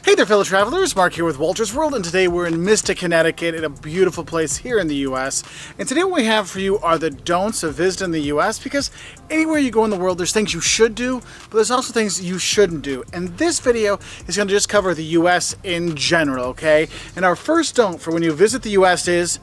Hey there, fellow travelers. Mark here with Walter's World, and today we're in Mystic, Connecticut, in a beautiful place here in the U.S. And today what we have for you are the don'ts of visiting the U.S. because anywhere you go in the world, there's things you should do, but there's also things you shouldn't do. And this video is going to just cover the U.S. in general, okay? And our first don't for when you visit the U.S. is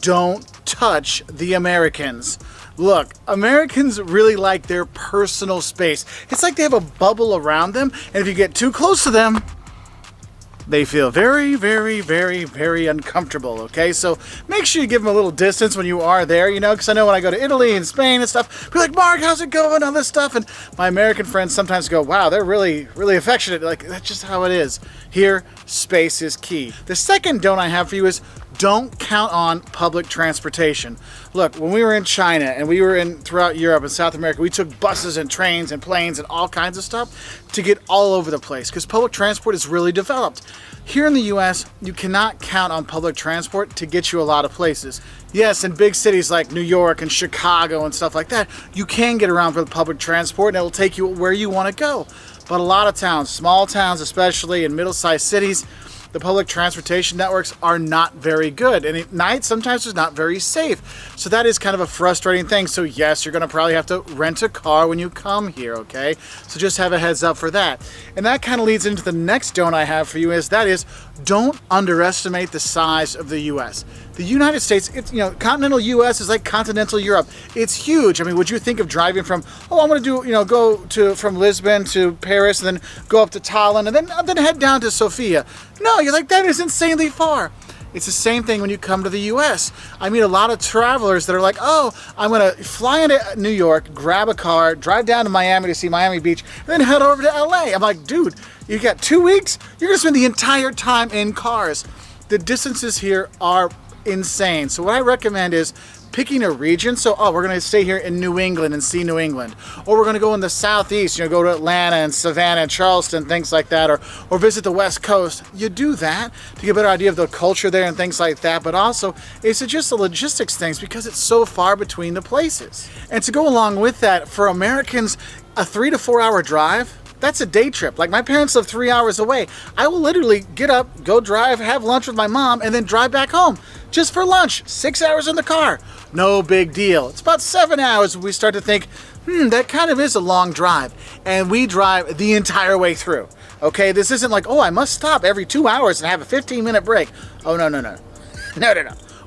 don't touch the Americans. Look, Americans really like their personal space. It's like they have a bubble around them, and if you get too close to them, they feel very, very, very, very uncomfortable, okay? So make sure you give them a little distance when you are there, you know, because I know when I go to Italy and Spain and stuff, people are like, Mark, how's it going, all this stuff? And my American friends sometimes go, wow, they're really, really affectionate. Like, that's just how it is. Here, space is key. The second don't I have for you is don't count on public transportation. Look, when we were in China and we were throughout Europe and South America, we took buses and trains and planes and all kinds of stuff to get all over the place because public transport is really developed. Here in the US, you cannot count on public transport to get you a lot of places. Yes, in big cities like New York and Chicago and stuff like that, you can get around with public transport and it'll take you where you want to go. But a lot of towns, small towns especially, in middle-sized cities, the public transportation networks are not very good, and at night sometimes it's not very safe. So that is kind of a frustrating thing. So yes, you're going to probably have to rent a car when you come here, okay? So just have a heads up for that. And that kind of leads into the next don't I have for you is don't underestimate the size of the US. The United States, continental US is like continental Europe. It's huge. I mean, would you think of driving from, I'm going to do, from Lisbon to Paris and then go up to Tallinn and then head down to Sofia? No, you're like, that is insanely far. It's the same thing when you come to the US. I meet a lot of travelers that are like, I'm going to fly into New York, grab a car, drive down to Miami to see Miami Beach, and then head over to LA. I'm like, dude, you got 2 weeks? You're going to spend the entire time in cars. The distances here are insane. So what I recommend is picking a region. So, we're going to stay here in New England and see New England. Or we're going to go in the Southeast, go to Atlanta and Savannah and Charleston, things like that. Or visit the West Coast. You do that to get a better idea of the culture there and things like that. But also, it's just the logistics things because it's so far between the places. And to go along with that, for Americans, a 3 to 4 hour drive, that's a day trip. Like my parents live 3 hours away. I will literally get up, go drive, have lunch with my mom, and then drive back home. Just for lunch, 6 hours in the car. No big deal. It's about 7 hours when we start to think, that kind of is a long drive. And we drive the entire way through. Okay, this isn't like, I must stop every 2 hours and have a 15-minute break. Oh, no. No.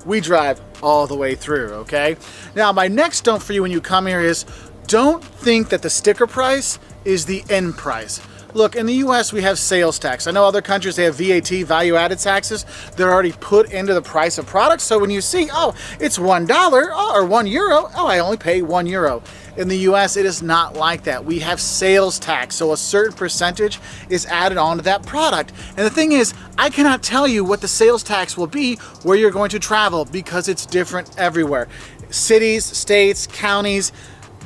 We drive all the way through, okay? Now, my next don't for you when you come here is don't think that the sticker price is the end price. Look, in the US we have sales tax. I know other countries they have VAT, value-added taxes. They're already put into the price of products. So when you see, it's $1 or €1, I only pay €1. In the US it is not like that. We have sales tax, so a certain percentage is added onto that product. And the thing is, I cannot tell you what the sales tax will be where you're going to travel because it's different everywhere. Cities, states, counties,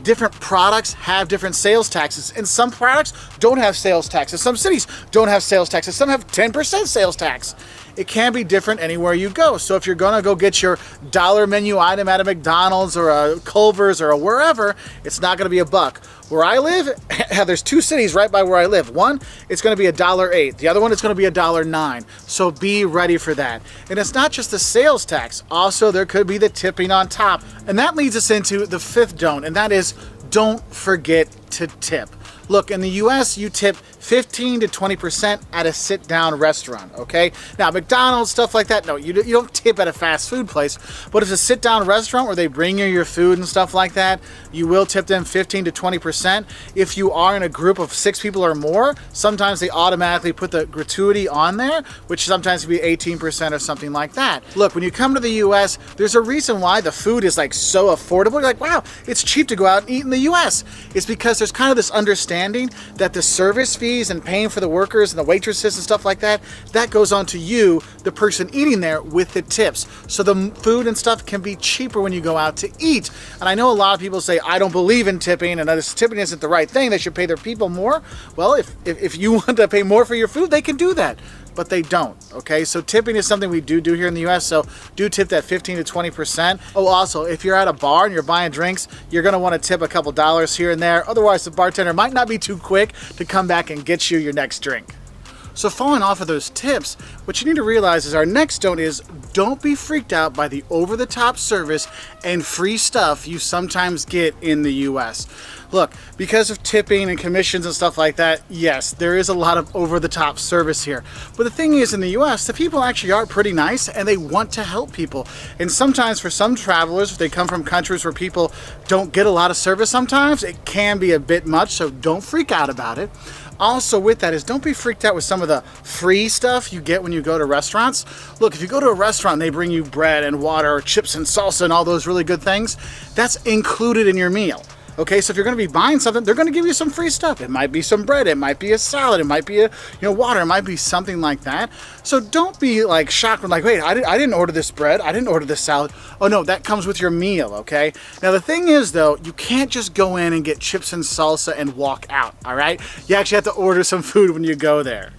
different products have different sales taxes, and some products don't have sales taxes. Some cities don't have sales taxes. Some have 10% sales tax. It can be different anywhere you go. So if you're gonna go get your dollar menu item at a McDonald's or a Culver's or a wherever, it's not gonna be $1. Where I live, there's 2 cities right by where I live. One, it's gonna be $1.08. The other one, it's gonna be $1.09. So be ready for that. And it's not just the sales tax. Also, there could be the tipping on top. And that leads us into the fifth don't, and that is don't forget to tip. Look, in the US, you tip 15 to 20% at a sit-down restaurant, okay? Now, McDonald's, stuff like that, no, you don't tip at a fast food place, but if it's a sit-down restaurant where they bring you your food and stuff like that, you will tip them 15 to 20%. If you are in a group of 6 people or more, sometimes they automatically put the gratuity on there, which sometimes can be 18% or something like that. Look, when you come to the US, there's a reason why the food is like so affordable. You're like, wow, it's cheap to go out and eat in the US. It's because there's kind of this understanding that the service fees and paying for the workers and the waitresses and stuff like that, that goes on to you, the person eating there, with the tips. So the food and stuff can be cheaper when you go out to eat. And I know a lot of people say, I don't believe in tipping and this tipping isn't the right thing. They should pay their people more. Well, if you want to pay more for your food, they can do that. But they don't, okay? So tipping is something we do here in the US, so do tip that 15 to 20%. Oh, also, if you're at a bar and you're buying drinks, you're gonna wanna tip a couple dollars here and there. Otherwise, the bartender might not be too quick to come back and get you your next drink. So following off of those tips, what you need to realize is our next don't is don't be freaked out by the over-the-top service and free stuff you sometimes get in the US. Look, because of tipping and commissions and stuff like that, yes, there is a lot of over-the-top service here. But the thing is, in the US, the people actually are pretty nice and they want to help people. And sometimes for some travelers, if they come from countries where people don't get a lot of service sometimes, it can be a bit much, so don't freak out about it. Also with that is don't be freaked out with some of the free stuff you get when you go to restaurants. Look, if you go to a restaurant and they bring you bread and water or chips and salsa and all those really good things, that's included in your meal. Okay, so if you're going to be buying something, they're going to give you some free stuff. It might be some bread, it might be a salad, it might be a water, it might be something like that. So don't be like shocked when like, wait, I didn't order this bread, I didn't order this salad. Oh no, that comes with your meal, okay? Now the thing is though, you can't just go in and get chips and salsa and walk out, all right? You actually have to order some food when you go there.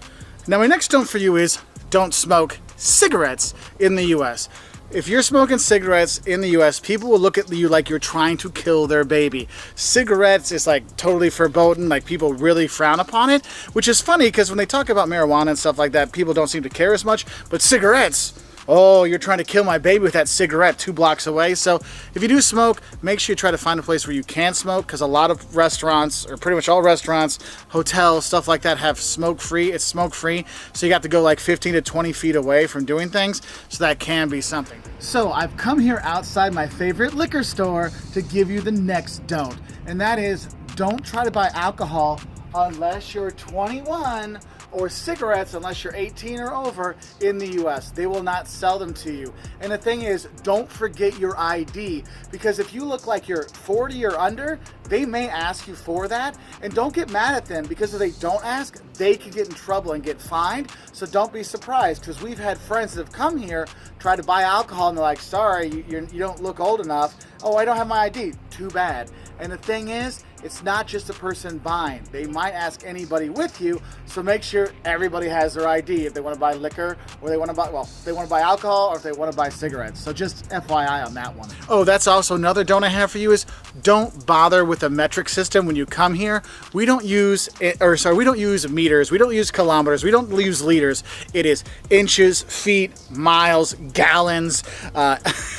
Now my next don't for you is don't smoke cigarettes in the US. If you're smoking cigarettes in the US, people will look at you like you're trying to kill their baby. Cigarettes is like totally verboten, like people really frown upon it, which is funny because when they talk about marijuana and stuff like that, people don't seem to care as much, but cigarettes, oh, you're trying to kill my baby with that cigarette 2 blocks away. So if you do smoke, make sure you try to find a place where you can smoke, because a lot of restaurants, or pretty much all restaurants, hotels, stuff like that have smoke-free. It's smoke-free, so you got to go like 15 to 20 feet away from doing things, so that can be something. So I've come here outside my favorite liquor store to give you the next don't, and that is don't try to buy alcohol unless you're 21, or cigarettes unless you're 18 or over in the US. They will not sell them to you. And the thing is, don't forget your ID, because if you look like you're 40 or under, they may ask you for that. And don't get mad at them, because if they don't ask, they can get in trouble and get fined. So don't be surprised, because we've had friends that have come here, try to buy alcohol, and they're like, sorry, you don't look old enough. Oh, I don't have my ID. Too bad. And the thing is, it's not just the person buying. They might ask anybody with you, so make sure everybody has their ID if they want to buy liquor, or they want to buy, well, if they want to buy alcohol, or if they want to buy cigarettes. So just FYI on that one. Oh, that's also another don't I have for you is don't bother with a metric system when you come here. We don't use meters, we don't use kilometers, we don't use liters. It is inches, feet, miles, gallons,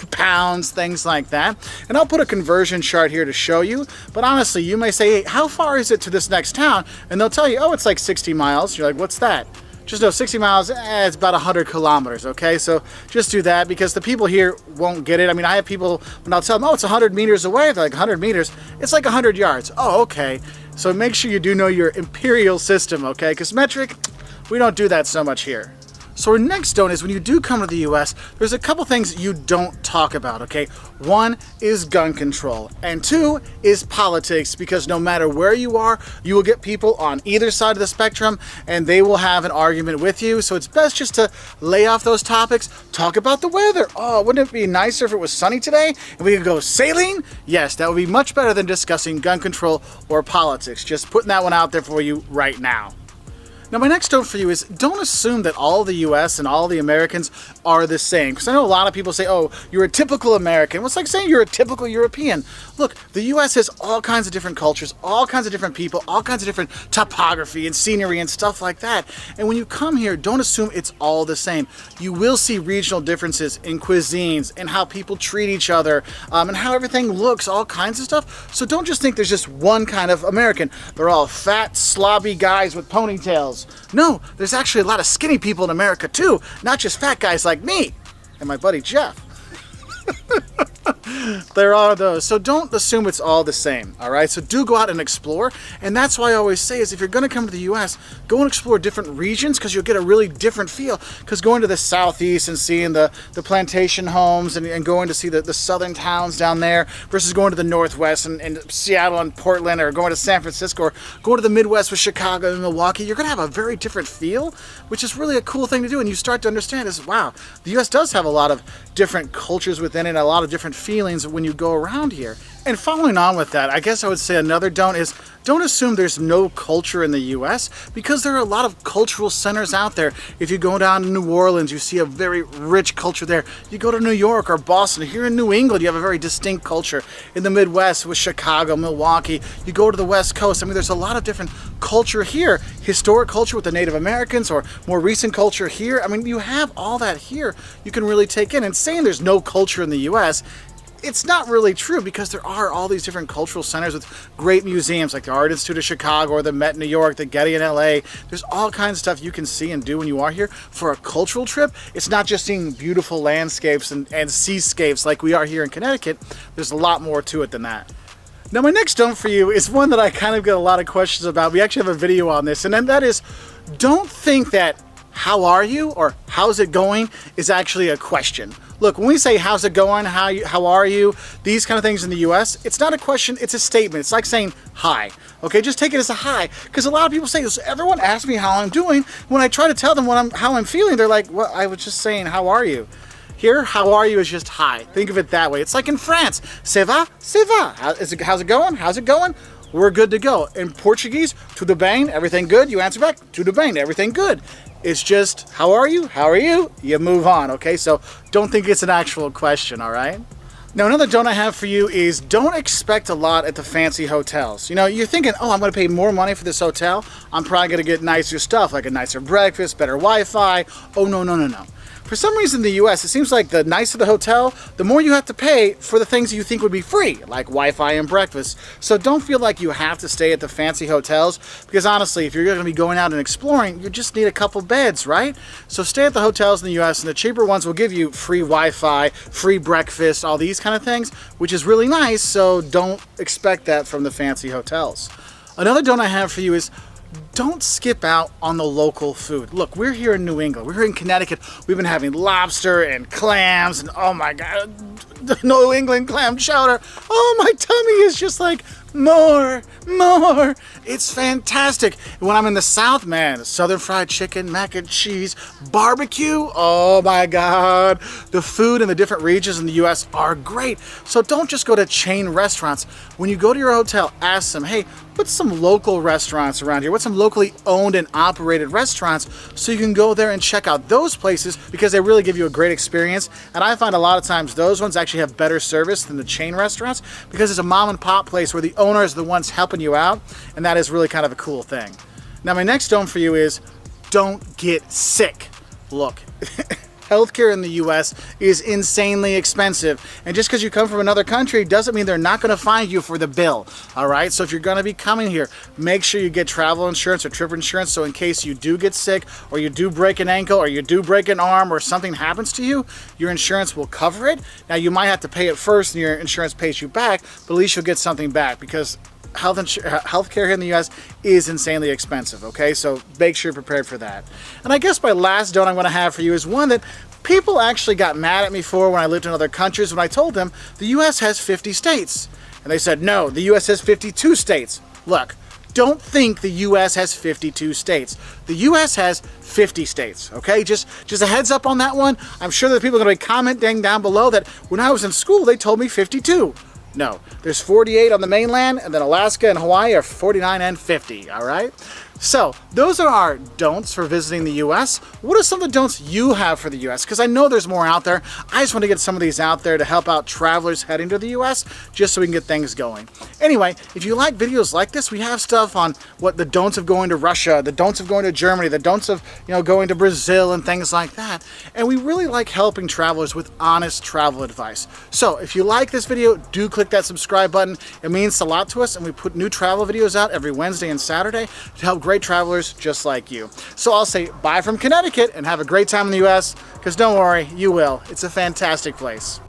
pounds, things like that. And I'll put a conversion chart here to show you, but honestly, you may say, hey, how far is it to this next town? And they'll tell you, oh, it's like 60 miles. You're like, what's that? Just know 60 miles, it's about 100 kilometers, okay? So just do that, because the people here won't get it. I mean, I have people, when I'll tell them, oh, it's 100 meters away, they're like, 100 meters? It's like 100 yards. Oh, okay. So make sure you do know your imperial system, okay? Because metric, we don't do that so much here. So our next don't is when you do come to the US, there's a couple things you don't talk about, okay? One is gun control, and 2 is politics, because no matter where you are, you will get people on either side of the spectrum, and they will have an argument with you. So it's best just to lay off those topics, talk about the weather. Oh, wouldn't it be nicer if it was sunny today and we could go sailing? Yes, that would be much better than discussing gun control or politics. Just putting that one out there for you right now. Now my next don't for you is don't assume that all the US and all the Americans are the same. Because I know a lot of people say, oh, you're a typical American. Well, it's like saying you're a typical European. Look, the US has all kinds of different cultures, all kinds of different people, all kinds of different topography and scenery and stuff like that. And when you come here, don't assume it's all the same. You will see regional differences in cuisines and how people treat each other, and how everything looks, all kinds of stuff. So don't just think there's just one kind of American. They're all fat, slobby guys with ponytails. No, there's actually a lot of skinny people in America too, not just fat guys like me and my buddy Jeff. There are those. So don't assume it's all the same, all right? So do go out and explore. And that's why I always say is if you're going to come to the U.S., go and explore different regions, because you'll get a really different feel. Because going to the southeast and seeing the plantation homes and going to see the southern towns down there versus going to the northwest and Seattle and Portland, or going to San Francisco, or going to the Midwest with Chicago and Milwaukee, you're going to have a very different feel, which is really a cool thing to do. And you start to understand is, wow, the U.S. does have a lot of different cultures within it, a lot of different feelings when you go around here. And following on with that, I guess I would say another don't is don't assume there's no culture in the US, because there are a lot of cultural centers out there. If you go down to New Orleans, you see a very rich culture there. You go to New York or Boston, here in New England, you have a very distinct culture. In the Midwest with Chicago, Milwaukee, you go to the West Coast. I mean, there's a lot of different culture here. Historic culture with the Native Americans, or more recent culture here. I mean, you have all that here you can really take in. And saying there's no culture in the US, it's not really true, because there are all these different cultural centers with great museums like the Art Institute of Chicago or the Met in New York, the Getty in LA. There's all kinds of stuff you can see and do when you are here. For a cultural trip, it's not just seeing beautiful landscapes and seascapes like we are here in Connecticut. There's a lot more to it than that. Now, my next don't for you is one that I kind of get a lot of questions about. We actually have a video on this, and then that is, don't think that how are you or how's it going is actually a question. Look, when we say how's it going, how are you, these kind of things in the US, it's not a question, it's a statement. It's like saying hi. Okay, just take it as a hi. Because a lot of people say, everyone asks me how I'm doing. When I try to tell them how I'm feeling, they're like, well, I was just saying, how are you? Here, how are you is just hi. Think of it that way. It's like in France, ça va, ça va. How's it going? How's it going? We're good to go. In Portuguese, tudo bem, everything good. You answer back, tudo bem, everything good. It's just, how are you? How are you? You move on, okay? So don't think it's an actual question, all right? Now, another don't I have for you is don't expect a lot at the fancy hotels. You know, you're thinking, oh, I'm going to pay more money for this hotel. I'm probably going to get nicer stuff, like a nicer breakfast, better Wi-Fi. Oh, no, no, no, no. For some reason in the US, it seems like the nicer the hotel, the more you have to pay for the things you think would be free, like Wi-Fi and breakfast. So don't feel like you have to stay at the fancy hotels, because honestly, if you're going to be going out and exploring, you just need a couple beds, right? So stay at the hotels in the US, and the cheaper ones will give you free Wi-Fi, free breakfast, all these kind of things, which is really nice, so don't expect that from the fancy hotels. Another don't I have for you is don't skip out on the local food. Look, we're here in New England. We're here in Connecticut. We've been having lobster and clams and, oh my God, the New England clam chowder. Oh, my tummy is just like, more. It's fantastic. When I'm in the South, man, Southern fried chicken, mac and cheese, barbecue. Oh my God. The food in the different regions in the US are great. So don't just go to chain restaurants. When you go to your hotel, ask them, hey, what's some local restaurants around here? What's some locally owned and operated restaurants? So you can go there and check out those places, because they really give you a great experience. And I find a lot of times those ones actually have better service than the chain restaurants, because it's a mom and pop place where the owners are the ones helping you out, and that is really kind of a cool thing. Now, my next don't for you is don't get sick. Look, healthcare in the US is insanely expensive, and just because you come from another country doesn't mean they're not going to find you for the bill. All right, so if you're going to be coming here, make sure you get travel insurance or trip insurance, so in case you do get sick, or you do break an ankle, or you do break an arm, or something happens to you, your insurance will cover it. Now, you might have to pay it first and your insurance pays you back, but at least you'll get something back, because healthcare here in the US is insanely expensive, okay? So make sure you're prepared for that. And I guess my last don't I'm going to have for you is one that people actually got mad at me for when I lived in other countries, when I told them the US has 50 states. And they said, no, the US has 52 states. Look, don't think the US has 52 states. The US has 50 states, okay? Just a heads up on that one. I'm sure that people are going to be commenting down below that when I was in school, they told me 52. No, there's 48 on the mainland, and then Alaska and Hawaii are 49 and 50, all right? So those are our don'ts for visiting the US. What are some of the don'ts you have for the US? Because I know there's more out there. I just want to get some of these out there to help out travelers heading to the US, just so we can get things going. Anyway, if you like videos like this, we have stuff on what the don'ts of going to Russia, the don'ts of going to Germany, the don'ts of going to Brazil and things like that. And we really like helping travelers with honest travel advice. So if you like this video, do click that subscribe button. It means a lot to us, and we put new travel videos out every Wednesday and Saturday to help great travelers just like you. So I'll say bye from Connecticut and have a great time in the US, because don't worry, you will. It's a fantastic place.